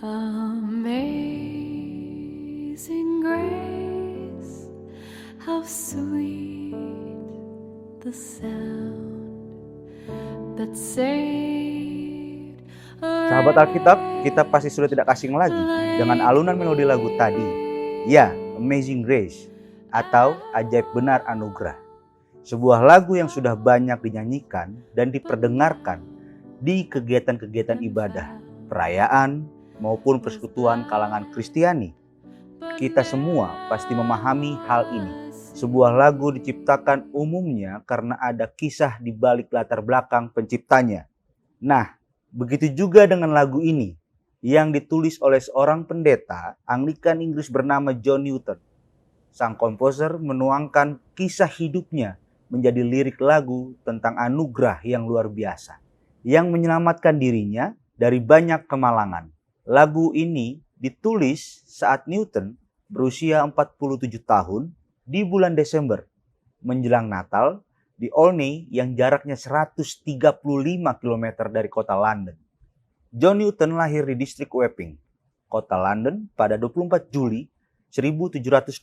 Amazing grace, how sweet the sound that saved a Sahabat Alkitab, kita pasti sudah tidak asing lagi dengan alunan melodi lagu tadi. Ya, Amazing Grace atau Ajaib Benar Anugerah. Sebuah lagu yang sudah banyak dinyanyikan dan diperdengarkan di kegiatan-kegiatan ibadah, perayaan, maupun persekutuan kalangan Kristiani. Kita semua pasti memahami hal ini. Sebuah lagu diciptakan umumnya karena ada kisah di balik latar belakang penciptanya. Nah, begitu juga dengan lagu ini yang ditulis oleh seorang pendeta Anglikan Inggris bernama John Newton. Sang komposer menuangkan kisah hidupnya menjadi lirik lagu tentang anugerah yang luar biasa yang menyelamatkan dirinya dari banyak kemalangan. Lagu ini ditulis saat Newton berusia 47 tahun di bulan Desember menjelang Natal di Olney yang jaraknya 135 km dari kota London. John Newton lahir di distrik Wapping, kota London pada 24 Juli 1725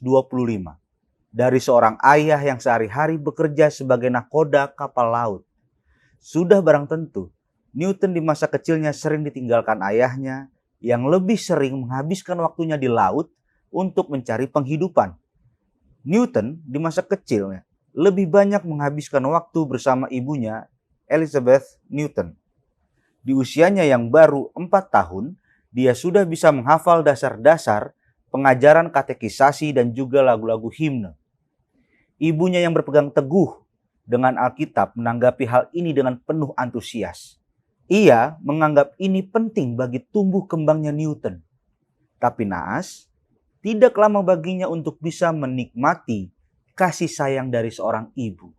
dari seorang ayah yang sehari-hari bekerja sebagai nakoda kapal laut. Sudah barang tentu, Newton di masa kecilnya sering ditinggalkan ayahnya yang lebih sering menghabiskan waktunya di laut untuk mencari penghidupan. Newton di masa kecilnya lebih banyak menghabiskan waktu bersama ibunya, Elizabeth Newton. Di usianya yang baru 4 tahun, dia sudah bisa menghafal dasar-dasar pengajaran katekisasi dan juga lagu-lagu himne. Ibunya yang berpegang teguh dengan Alkitab menanggapi hal ini dengan penuh antusias. Ia menganggap ini penting bagi tumbuh kembangnya Newton. Tapi naas, tidak lama baginya untuk bisa menikmati kasih sayang dari seorang ibu.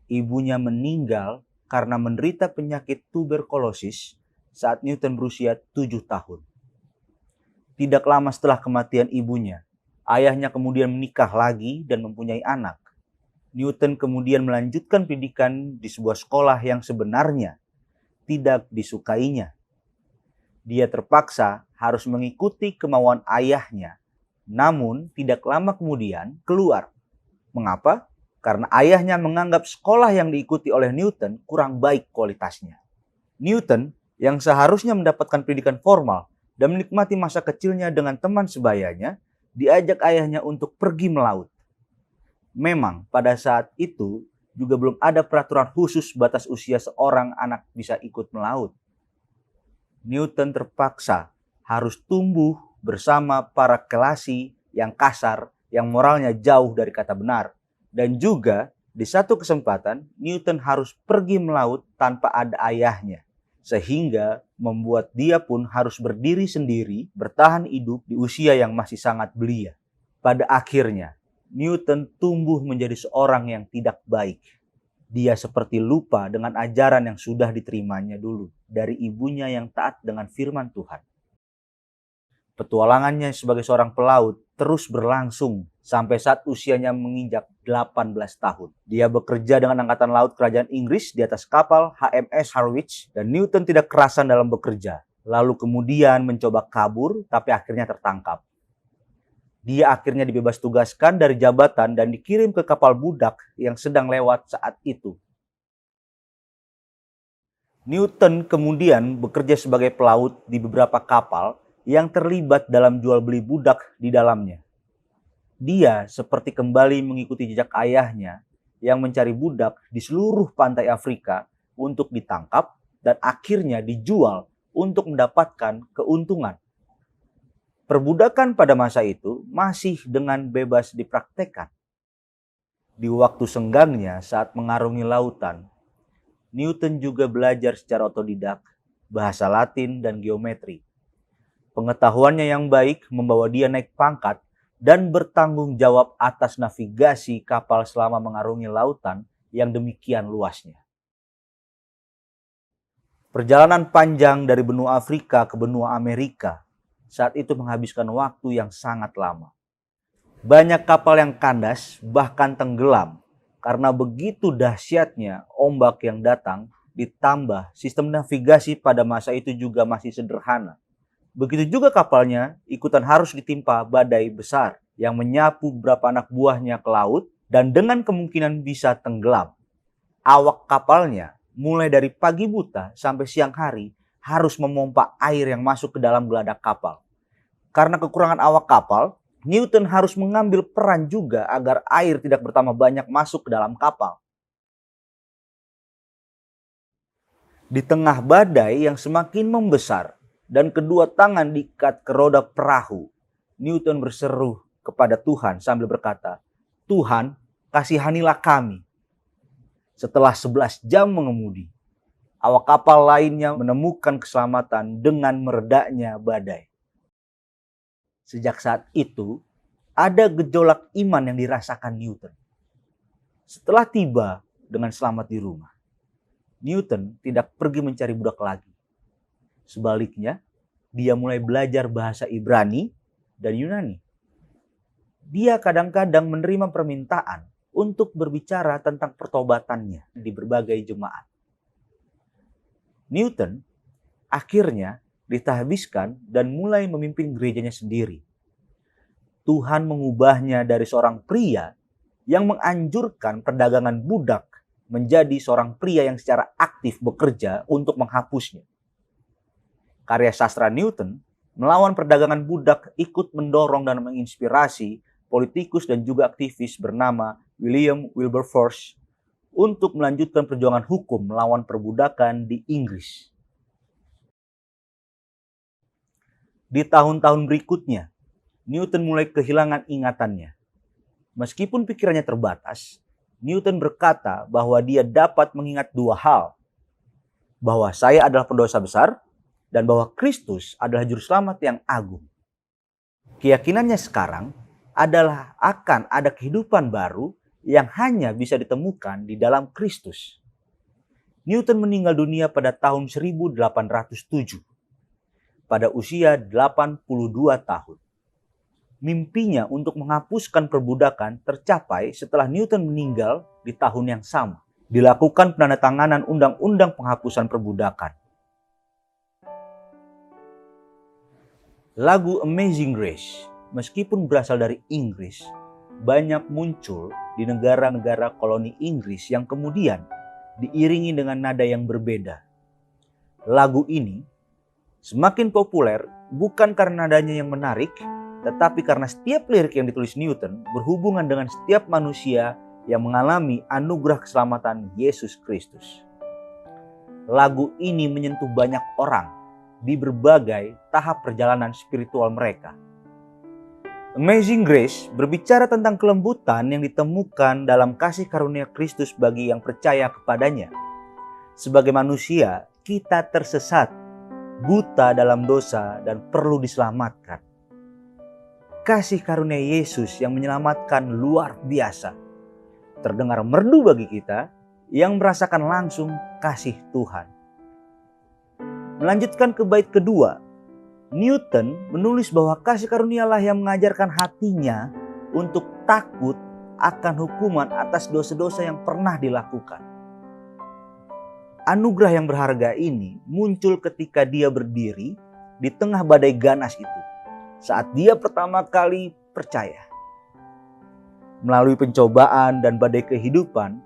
Ibunya meninggal karena menderita penyakit tuberkulosis saat Newton berusia 7 tahun. Tidak lama setelah kematian ibunya, ayahnya kemudian menikah lagi dan mempunyai anak. Newton kemudian melanjutkan pendidikan di sebuah sekolah yang sebenarnya tidak disukainya. Dia terpaksa harus mengikuti kemauan ayahnya, namun tidak lama kemudian keluar. Mengapa? Karena ayahnya menganggap sekolah yang diikuti oleh Newton kurang baik kualitasnya. Newton yang seharusnya mendapatkan pendidikan formal dan menikmati masa kecilnya dengan teman sebayanya, diajak ayahnya untuk pergi melaut. Memang pada saat itu juga belum ada peraturan khusus batas usia seorang anak bisa ikut melaut. Newton terpaksa harus tumbuh bersama para kelasi yang kasar, yang moralnya jauh dari kata benar. Dan juga di satu kesempatan Newton harus pergi melaut tanpa ada ayahnya. Sehingga membuat dia pun harus berdiri sendiri, bertahan hidup di usia yang masih sangat belia. Pada akhirnya, Newton tumbuh menjadi seorang yang tidak baik. Dia seperti lupa dengan ajaran yang sudah diterimanya dulu dari ibunya yang taat dengan firman Tuhan. Petualangannya sebagai seorang pelaut terus berlangsung sampai saat usianya menginjak 18 tahun. Dia bekerja dengan Angkatan Laut Kerajaan Inggris di atas kapal HMS Harwich dan Newton tidak kerasan dalam bekerja. Lalu kemudian mencoba kabur tapi akhirnya tertangkap. Dia akhirnya dibebas tugaskan dari jabatan dan dikirim ke kapal budak yang sedang lewat saat itu. Newton kemudian bekerja sebagai pelaut di beberapa kapal yang terlibat dalam jual beli budak di dalamnya. Dia seperti kembali mengikuti jejak ayahnya yang mencari budak di seluruh pantai Afrika untuk ditangkap dan akhirnya dijual untuk mendapatkan keuntungan. Perbudakan pada masa itu masih dengan bebas dipraktekkan. Di waktu senggangnya saat mengarungi lautan, Newton juga belajar secara otodidak bahasa Latin dan geometri. Pengetahuannya yang baik membawa dia naik pangkat dan bertanggung jawab atas navigasi kapal selama mengarungi lautan yang demikian luasnya. Perjalanan panjang dari benua Afrika ke benua Amerika saat itu menghabiskan waktu yang sangat lama. Banyak kapal yang kandas bahkan tenggelam karena begitu dahsyatnya ombak yang datang, ditambah sistem navigasi pada masa itu juga masih sederhana. Begitu juga kapalnya ikutan harus ditimpa badai besar yang menyapu beberapa anak buahnya ke laut dan dengan kemungkinan bisa tenggelam. Awak kapalnya mulai dari pagi buta sampai siang hari harus memompa air yang masuk ke dalam geladak kapal. Karena kekurangan awak kapal, Newton harus mengambil peran juga agar air tidak bertambah banyak masuk ke dalam kapal. Di tengah badai yang semakin membesar dan kedua tangan diikat ke roda perahu, Newton berseru kepada Tuhan sambil berkata, "Tuhan, kasihanilah kami." Setelah 11 jam mengemudi, awak kapal lainnya menemukan keselamatan dengan meredanya badai. Sejak saat itu, ada gejolak iman yang dirasakan Newton. Setelah tiba dengan selamat di rumah, Newton tidak pergi mencari budak lagi. Sebaliknya, dia mulai belajar bahasa Ibrani dan Yunani. Dia kadang-kadang menerima permintaan untuk berbicara tentang pertobatannya di berbagai jemaat. Newton akhirnya ditahbiskan dan mulai memimpin gerejanya sendiri. Tuhan mengubahnya dari seorang pria yang menganjurkan perdagangan budak menjadi seorang pria yang secara aktif bekerja untuk menghapusnya. Karya sastra Newton melawan perdagangan budak ikut mendorong dan menginspirasi politikus dan juga aktivis bernama William Wilberforce untuk melanjutkan perjuangan hukum melawan perbudakan di Inggris. Di tahun-tahun berikutnya, Newton mulai kehilangan ingatannya. Meskipun pikirannya terbatas, Newton berkata bahwa dia dapat mengingat dua hal. Bahwa saya adalah pendosa besar dan bahwa Kristus adalah juru selamat yang agung. Keyakinannya sekarang adalah akan ada kehidupan baru yang hanya bisa ditemukan di dalam Kristus. Newton meninggal dunia pada tahun 1807 pada usia 82 tahun. Mimpinya untuk menghapuskan perbudakan tercapai setelah Newton meninggal di tahun yang sama. Dilakukan penandatanganan undang-undang penghapusan perbudakan. Lagu Amazing Grace, meskipun berasal dari Inggris, banyak muncul di negara-negara koloni Inggris yang kemudian diiringi dengan nada yang berbeda. Lagu ini semakin populer bukan karena nadanya yang menarik, tetapi karena setiap lirik yang ditulis Newton berhubungan dengan setiap manusia yang mengalami anugerah keselamatan Yesus Kristus. Lagu ini menyentuh banyak orang di berbagai tahap perjalanan spiritual mereka. Amazing Grace berbicara tentang kelembutan yang ditemukan dalam kasih karunia Kristus bagi yang percaya kepadanya. Sebagai manusia, kita tersesat, buta dalam dosa dan perlu diselamatkan. Kasih karunia Yesus yang menyelamatkan luar biasa. Terdengar merdu bagi kita yang merasakan langsung kasih Tuhan. Melanjutkan ke bait kedua, Newton menulis bahwa kasih karunialah yang mengajarkan hatinya untuk takut akan hukuman atas dosa-dosa yang pernah dilakukan. Anugerah yang berharga ini muncul ketika dia berdiri di tengah badai ganas itu, saat dia pertama kali percaya. Melalui pencobaan dan badai kehidupan,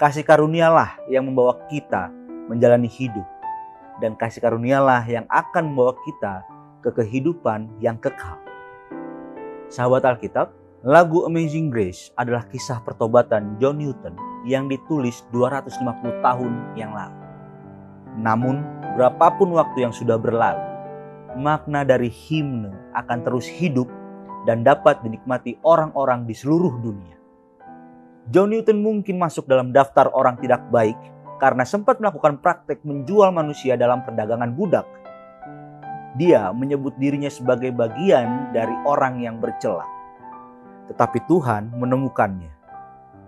kasih karunialah yang membawa kita menjalani hidup. Dan kasih karunialah yang akan membawa kita ke kehidupan yang kekal. Sahabat Alkitab, lagu Amazing Grace adalah kisah pertobatan John Newton yang ditulis 250 tahun yang lalu. Namun, berapapun waktu yang sudah berlalu, makna dari himne akan terus hidup dan dapat dinikmati orang-orang di seluruh dunia. John Newton mungkin masuk dalam daftar orang tidak baik karena sempat melakukan praktek menjual manusia dalam perdagangan budak. Dia menyebut dirinya sebagai bagian dari orang yang bercela. Tetapi Tuhan menemukannya.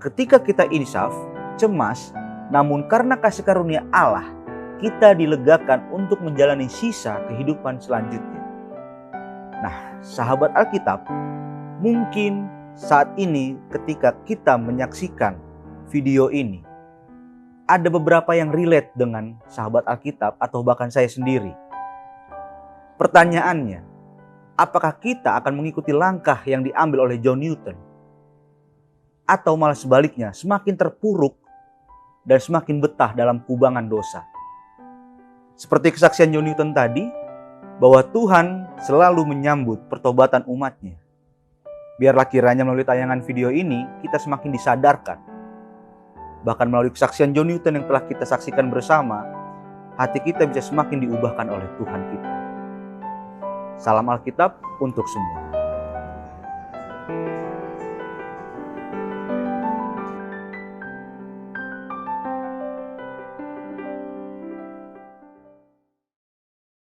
Ketika kita insaf, cemas, namun karena kasih karunia Allah, kita dilegakan untuk menjalani sisa kehidupan selanjutnya. Nah, sahabat Alkitab, mungkin saat ini ketika kita menyaksikan video ini, ada beberapa yang relate dengan sahabat Alkitab atau bahkan saya sendiri. Pertanyaannya, apakah kita akan mengikuti langkah yang diambil oleh John Newton? Atau malah sebaliknya, semakin terpuruk dan semakin betah dalam kubangan dosa? Seperti kesaksian John Newton tadi, bahwa Tuhan selalu menyambut pertobatan umatnya. Biarlah kiranya melalui tayangan video ini, kita semakin disadarkan. Bahkan melalui kesaksian John Newton yang telah kita saksikan bersama, hati kita bisa semakin diubahkan oleh Tuhan kita. Salam Alkitab untuk semua.